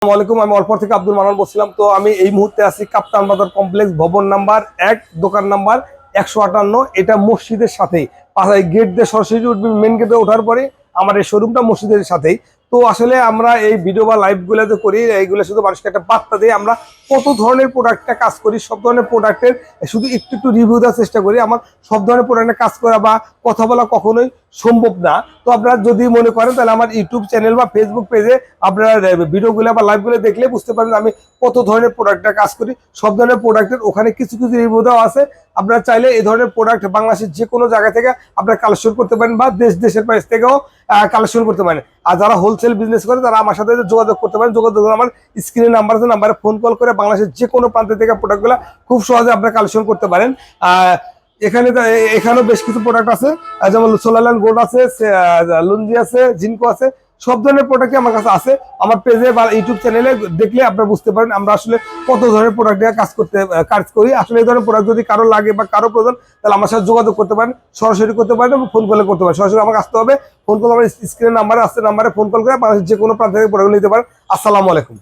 আসসালামু আলাইকুম। আমি অল্প থেকে আব্দুল মান্নান বলছিলাম। তো আমি এই মুহূর্তে আছি কাপ্তান বাজার কমপ্লেক্স, ভবন নাম্বার 1, দোকান নাম্বার 158। এটা মসজিদের সাথেই, গেট দিয়ে সরাসরি উঠবে। মেন গেটে ওঠার পরে আমার এই শোরুমটা মসজিদের সাথেই। তো আসলে আমরা এই ভিডিও বা লাইভ গুলো যে করি, এইগুলো শুধু মানুষকে একটা বার্তা দিয়ে আমরা কত ধরনের প্রোডাক্টটা কাজ করি, সব ধরনের প্রোডাক্টের শুধু একটু একটু রিভিউ দেওয়ার চেষ্টা করি। আমার সব ধরনের প্রোডাক্টের কাজ করা বা কথা বলা কখনোই সম্ভব না। তো আপনারা যদি মনে করেন তাহলে আমার ইউটিউব চ্যানেল বা ফেসবুক পেজে আপনারা ভিডিওগুলো বা লাইভগুলো দেখলে বুঝতে পারেন আমি কত ধরনের প্রোডাক্টটা কাজ করি। সব ধরনের প্রোডাক্টের ওখানে কিছু কিছু রিভিউ দেওয়া আছে। আপনারা চাইলে এই ধরনের প্রোডাক্ট বাংলাদেশের যে কোনো জায়গা থেকে আপনারা কালেকশন করতে পারেন বা দেশের প্রাইস থেকেও কালেকশন করতে পারেন। আর যারা হোলসেল বিজনেস করে তারা আমার সাথে যোগাযোগ করতে পারেন। যোগাযোগ আমার স্ক্রিনে নাম্বার আছে, নাম্বারে ফোন কল করে বাংলাদেশের যে কোনো প্রান্ত থেকে প্রোডাক্টগুলো খুব সহজে আপনারা কালেকশন করতে পারেন। এখানেও বেশ কিছু প্রোডাক্ট আছে, যেমন সোলারল্যান্ড গোল্ড আছে, লুঞ্জি আছে, জিনকো আছে। সব ধরনের প্রোডাক্টই আমার কাছে আছে। আমার পেজে বা ইউটিউব চ্যানেলে দেখলে আপনারা বুঝতে পারেন আমরা আসলে কত ধরনের প্রোডাক্ট দিয়ে কাজ করি। আসলে এই ধরনের প্রোডাক্ট যদি কারো লাগে বা কারো প্রয়োজন, তাহলে আমার সাথে যোগাযোগ করতে পারেন, সরাসরি করতে পারেন এবং ফোন কলে করতে পারেন। সরাসরি আমাকে আসতে হবে। ফোন কল আমার স্ক্রিনের নাম্বারে আসছে, নাম্বারে ফোন কল করে বাংলাদেশের যে কোনো প্রান্ত থেকে প্রোডাক্ট নিতে পারেন। আসসালামু আলাইকুম।